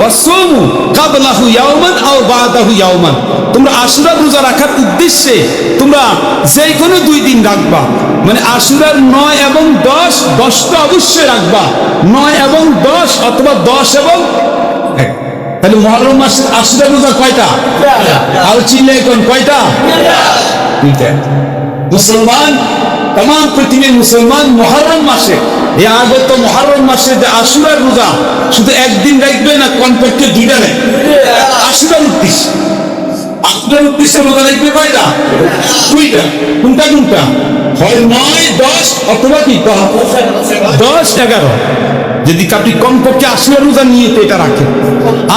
ফাসুমু ক্বাবলাহু ইয়াওমান আও বা'দাহু ইয়াওমান, তোমরা আশুরা রোজা রাখার উদ্দেশ্যে তোমরা যে কোনো 2 দিন রাখবা। মানে আশুরার 9 এবং 10, 10টা অবশ্যই রাখবা, 9 এবং 10 অথবা 10 এবং 1। তাহলে মুহররম মাসের আশুরা রোজা কয়টা? আর চিল্লায় কোন কয়টা? 2টা। মুসলমান, তাম পৃথিবীর মুসলমান মুহররম মাসে, এই আগত মুহররম মাসে যে আশুরার রোজা শুধু একদিন রাখবে না, কমপক্ষে 2টা রাখবে। আশুরার উদ্দেশ্যে, আশুরার উদ্দেশ্যে রোজা রাখবে কয়টা? 2টা। কোনটা কোনটা? হয় 9, 10 অথবা কি 10, 11। যদি আপনি কমপক্ষে আশুরার রোজা নিয়ে এটা রাখেন,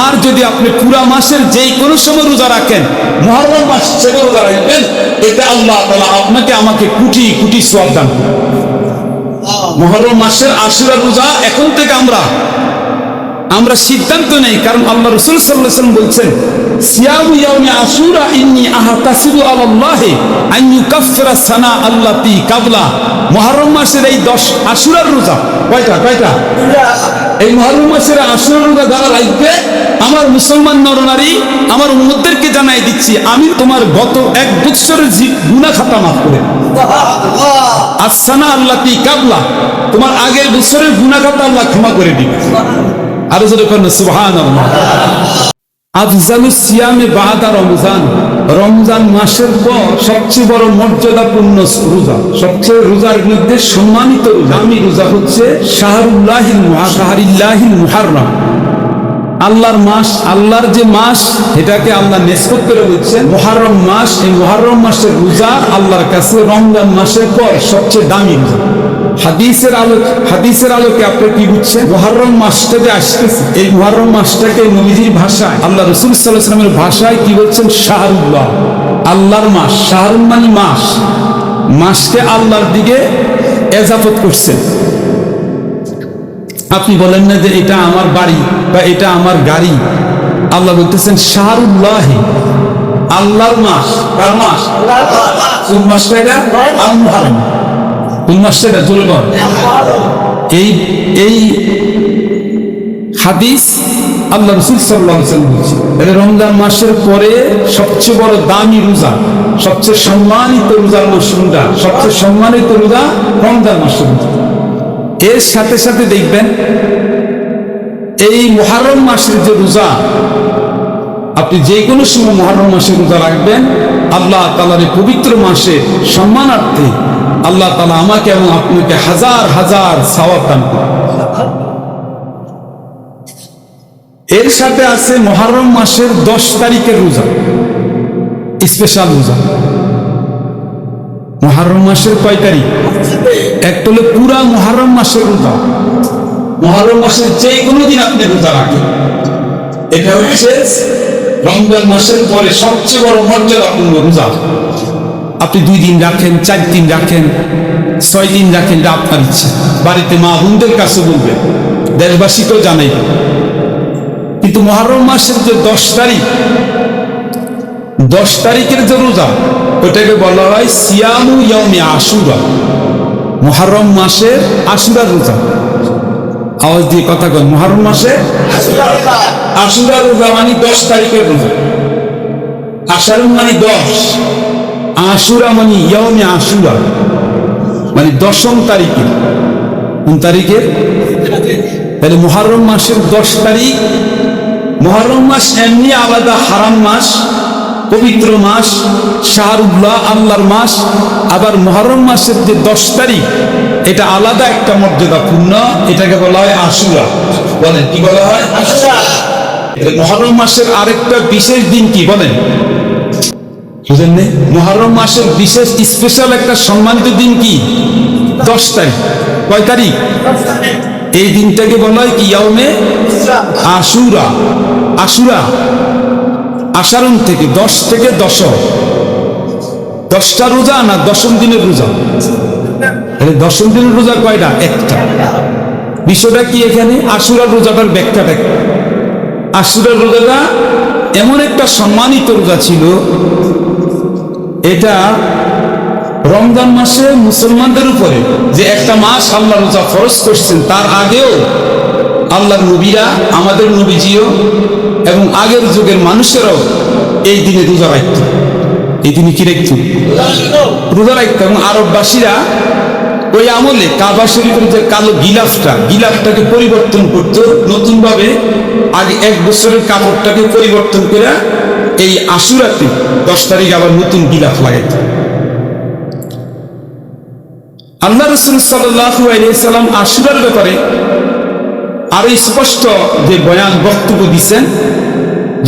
আর যদি আপনি পুরা মাসের যে কোনো সময় রোজা রাখেন, মুহররম মাস সেটা রোজা রাখবেন, এটা আল্লাহ তাআলা আপনাকে আমাকে কোটি কোটি সওয়াব দান করবেন। মুহররম মাসের আশুরার রোজা এখন থেকে আমরা সিদ্ধান্ত নেই, কারণ আল্লাহ রাসূল সাল্লাল্লাহু আলাইহি ওয়াসাল্লাম বলছেন, সিয়ামু ইয়াউমি আশুরা ইন্নী আহতাসিবু আলাল্লাহি আন ইউকাফফিরা সানা আল্লাতী কাবলা। মুহররম মাসের এই 10 আশুরার রোজা কয়টা? এই মুহররম মাসের আশুরার রোজা যারা রাখবে, আমার মুসলমান নরনারী, আমার উম্মতদেরকে জানাই দিচ্ছি, আমি তোমার গত 1 বছরের গুনাহ খাতা মাফ করে দেব। আস-সানা আল্লাতী কাবলা, তোমার আগের বছরের গুনাহ খাতা আল্লাহ ক্ষমা করে দিবে। আর জোরে কোন সুবহানাল্লাহ। আফজালুস সিয়ামে বাদা রমজান, রমজান মাসের পর সবচেয়ে বড় মর্যাদাপূর্ণ রোজা, সবচেয়ে রোজার মধ্যে সম্মানিত রোজা, দামি রোজা হচ্ছে শাহরুল্লাহিল মুহাররম, আল্লাহর মাস। আল্লাহর যে মাস, এটাকে আল্লাহ নিসবত করে বলছেন মুহাররম মাস। এই মুহাররম মাসের রোজা আল্লাহর কাছে রমজান মাসের পর সবচেয়ে দামি রোজা। হাদিসের আলোকে আপনি কি বুঝছেন? মুহররম মাসটা যে আসতেছে, এই মুহররম মাসটাকে নবীজির ভাষায়, আল্লাহ রাসূল সাল্লাল্লাহু আলাইহি ওয়াসাল্লামের ভাষায় কি বলছেন? শাহরুল্লাহ, আল্লাহর মাস। শাহরুন মানে মাস, মাসকে আল্লাহর দিকে এজাফত করছেন। আপনি বলেন না যে এটা আমার বাড়ি বা এটা আমার গাড়ি, আল্লাহ বলতেছেন শাহরুল্লাহ, আল্লাহর মাস। কার মাস? কোন মাসটা এটা? আল মুহররম। কোন মাসটা এটা? জোরে বল। এই হাদিস আল্লাহ রাসূল সাল্লাল্লাহু আলাইহি ওয়াসাল্লাম বলেছেন, এটা রমজান মাসের পরে সবচেয়ে বড় দামি রোজা, সবচেয়ে সম্মানিত রোজার মাস কোনটা? সবচেয়ে সম্মানিত রোজা রমজান মাসের রোজা। এর সাথে সাথে দেখবেন এই মুহররম মাসের যে রোজা, আপনি যে কোনো সময় মুহররম মাসে রোজা রাখবেন, আল্লাহ তাআলার এই পবিত্র মাসে সম্মানার্থে আল্লাহ তাআলা আমাকে এবং আপনাকে হাজার হাজার সওয়াব দান করবেন। এর সাথে আছে মুহররম মাসের 10 তারিখের রোজা, স্পেশাল রোজা। মুহররম মাসের কয় তারিখ? একটা হলো পুরা মুহররম মাসের রোজা। মুহররম মাসের যে কোনো দিন আপনি রোজা রাখেন, এটা হচ্ছে রমজান মাসের পরে সবচেয়ে বড় মর্যাদাপূর্ণ রোজা। আপনি 2 দিন রাখেন, 4 দিন রাখেন, 6 দিন রাখেন, এটা আপনার ইচ্ছা। বাড়িতে মা বোনদের কাছে বলবেন, দেশবাসীকেও জানাইবেন। কিন্তু মুহররম মাসের যে 10 তারিখ, 10 তারিখের যে রোজা, ওটাকে বলা হয় সিয়ামু ইয়াউমি আশুরা, মুহররম মাসের আশুরার রোজা। আওয়াজ দিয়ে কথা কন, মুহররম মাসে আশুরার রোজা মানে 10 তারিখের রোজা। আশারুন মানে 10, আশুরা মানে ইয়াউমি আশুরা মানে 10ম তারিখে। কোন তারিখের? তাহলে মুহররম মাসের 10 তারিখ। মুহররম মাস এমনি আলাদা হারাম মাস, পবিত্র মাস, শাহরুল্লাহ, আল্লাহর মাস। আবার মুহররম মাসের যে 10 তারিখ, এটা আলাদা একটা মর্যাদাপূর্ণ, এটাকে বলা হয় আশুরা। বলেন কি বলা হয়? আশুরা। মুহররম মাসের আরেকটা বিশেষ দিন কি বলেন? বুঝেন না? মুহররম মাসের বিশেষ স্পেশাল একটা সম্মানিত দিন কি? 10 তারিখ। কয় তারিখ? এই দিনটাকে বলা হয় কি? ইয়াউমে আশুরা। আশুরা আশারুন থেকে 10 থেকে 10, 10টা রোজা না 10ম দিনের রোজা? 10ম দিনের রোজা কয়টা? একটা। বিষয়টা কি এখানে? আশুরার রোজাটার ব্যাখ্যাটা। আশুরার রোজাটা এমন একটা সম্মানিত রোজা ছিল, এটা রমজান মাসে মুসলমানদের উপরে যে একটা মাস আল্লাহ রোজা ফরজ করছেন, তার আগেও আল্লাহর নবীরা, আমাদের নবীজিও এবং আগের যুগের মানুষেরাও এই দিনে রোজা রাখত। এই দিনে কি রাখত? রোজা রাখত। এবং আরববাসীরা ওই আমলে কাবা শরীফের যে কালো গিলাফটাকে পরিবর্তন করত নতুন ভাবে। আগে 1 বছরের কাপড়টাকে পরিবর্তন করে এই আশুরাতে 10 তারিখ আবার নতুন গিলাফ লাগাইত। আল্লাহ রাসূল সাল্লাল্লাহু আলাইহি সাল্লাম আশুরার ব্যাপারে আরো স্পষ্ট যে বয়ান বক্তব্য দিচ্ছেন,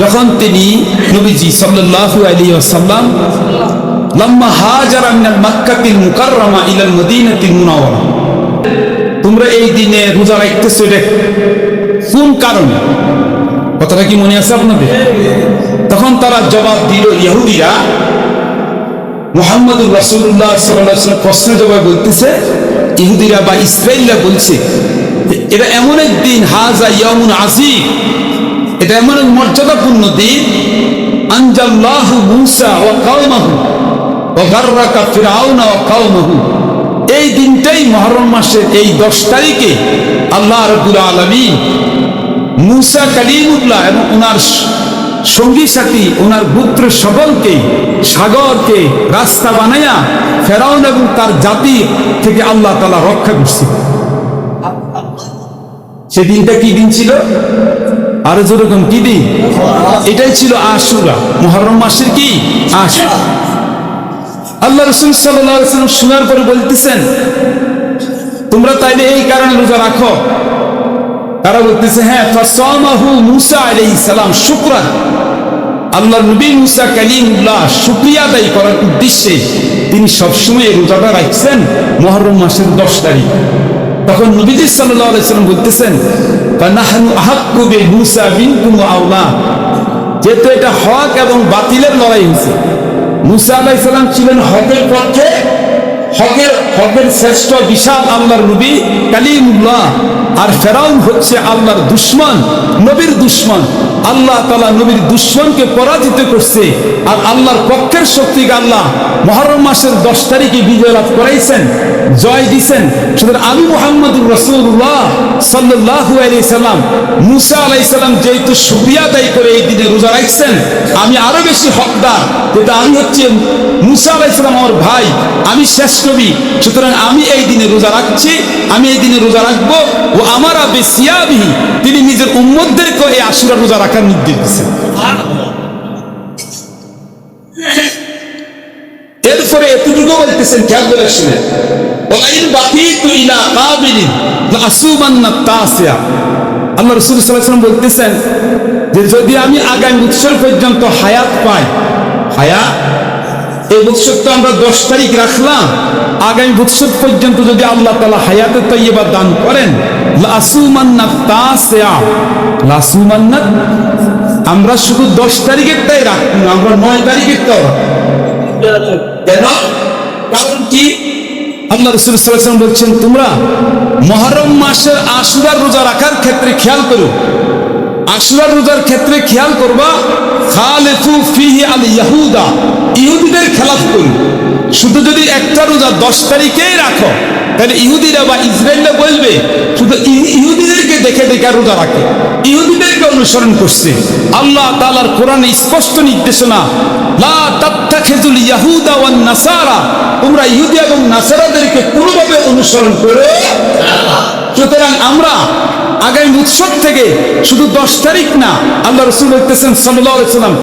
যখন তিনি নবীজি সাল্লাল্লাহু আলাইহি ওয়াসাল্লাম লাম্মা হাজারা মিনাল মক্কাতিল মুকাররমা ইলাল মদিনাতিল মুনাওয়ারা, তোমরা এই দিনে রোজা রাখতেছো, এটা কোন কারণে? কথাটা কি মনে আছে আপনাদের? তখন তারা জবাব দিল, ইহুদিরা মুহাম্মদুর রাসূলুল্লাহ সাল্লাল্লাহু আলাইহি ওয়াসাল্লাম প্রশ্নের জবাবে বলতেছে, ইহুদিরা বা ইসরাঈলরা বলছে এটা এমন এক দিন, হাযা ইয়াউমুন আযীম, এটা এমন এক মর্যাদাপূর্ণ দিন, আনজাল্লাহু মূসা ওয়া কওমাহু ওয়া গাররাকা ফিরআউনা ওয়া কওমাহু। এই দিনটাই মুহররম মাসের এই 10 তারিখে আল্লাহ রাব্বুল আলামিন মূসা কালিমুল্লাহ এবং ওনার সঙ্গী সাথী, ওনার পুত্র সকলকে সাগরকে রাস্তা বানায়া ফেরাউন এবং তার জাতি থেকে আল্লাহ তাআলা রক্ষা করছে। সেদিনটা কি দিন ছিল? আরো যেরকম কি দিন? এটাই ছিল আশুরা, মুহররম মাসের কি আশুরা। আল্লাহ রাসূল সাল্লাল্লাহু আলাইহি ওয়াসাল্লাম শোনার পরে বলতেছেন, তোমরা তাইলে এই কারণে রোজা রাখো? তারা বলতেছে, হ্যাঁ, ফাসামাহু মূসা আলাইহিস সালাম শুকরান, আল্লাহর নবী মূসা কালিমুল্লাহ শুকরিয়া আদায় করার উদ্দেশ্যে তিনি সবসময় এই রোজাটা রাখছেন মুহররম মাসের 10 তারিখ। তখন নবীজি সাল্লাল্লাহু আলাইহি ওয়াসাল্লাম বলতেছেন, ফানাহনু আহাক্কু বিমূসা মিনকুম আওলা, যেহেতু এটা হক এবং বাতিলের লড়াই হয়েছে, মূসা আলাইহিস সালাম ছিলেন হকের পক্ষে, হকের শ্রেষ্ঠ বিশাল আল্লাহর নবী কালিমুল্লাহ, আর ফেরাউন হচ্ছে আল্লাহর দুশমন, নবীর দুশমন। আল্লাহ তাআলা নবীর দুশমনকে পরাজিত করছে, আর আল্লাহর পক্ষের শক্তিকে আল্লাহ মুহররম মাসের 10 তারিখে বিজয় লাভ করাইছেন, জয় দিয়েছেন। সুতরাং আমি মুহাম্মদুর রাসূলুল্লাহ সাল্লাল্লাহু আলাইহি সাল্লাম, মূসা আলাইহিস সালাম যেহেতু শুকরিয়া আদায় করে এই দিনে রোজা রাখছেন, আমি আরো বেশি হকদার, যেটা আমি হচ্ছে মূসা আলাইহিস সালাম আমার ভাই, আমি শেষ নবী, সুতরাং আমি এই দিনে রোজা রাখছি, আমি এই দিনে রোজা রাখবো। ও আমারা বিসিয়াবিহি, তিনি নিজের উম্মতদেরকে এই আশুরা রোজা রাখার নির্দেশ দিয়েছেন। এরপরে এতটুকু বলতেছেন, খেয়াল করে শুনেন, ওয়াইন বাকিতু ইলা কাবিলিন লাসুমান্না তাসিয়া। আল্লাহ রাসূল সাল্লাল্লাহু আলাইহি ওয়াসাল্লাম বলতেছেন যে যদি আমি আগামী বছর পর্যন্ত হায়াত পাই, এই বছর তো আমরা 10 তারিখ রাখলাম, আগামী বছর পর্যন্ত যদি আল্লাহ তাআলা হায়াতে তাইয়্যিবা দান করেন, লাসুমান্না তাসিয়া, লাসুমান্না, আমরা শুধু 10 তারিখেরটাই রাখবো না, আমরা 9 তারিখেরটাও রাখবো। কেন? কারণ কি? আল্লাহ রাসূল সাল্লাল্লাহু আলাইহি ওয়াসাল্লাম বলছেন, তোমরা মুহররম মাসের আশুরার রোজা রাখার ক্ষেত্রে খেয়াল করো, আশুরার রোজার ক্ষেত্রে খেয়াল করবা, খালিফু ফিহি আল ইয়াহুদা, ইহুদিদের খেলাফ করো। শুধু যদি একটা রোজা 10 তারিখেই রাখো, তাহলে ইহুদিরা বা ইসরায়েলরা বলবে শুধু ইহুদিদেরকে দেখে দেখে রোজা রাখে, ইহুদিদেরকে অনুসরণ করছে। আল্লাহ তাআলার কোরআনে স্পষ্ট নির্দেশনা, লা তাত্তাখিযুল ইয়াহুদা ওয়ান নাসারা, তোমরা ইহুদি এবং নাসারাদেরকে কোনোভাবে অনুসরণ করো। সুতরাং আমরা আগামী উৎসব থেকে শুধু 10 তারিখ না, আল্লাহ রাসূল বলতেছেন সাল্লাল্লাহু আলাইহি ওয়াসাল্লাম,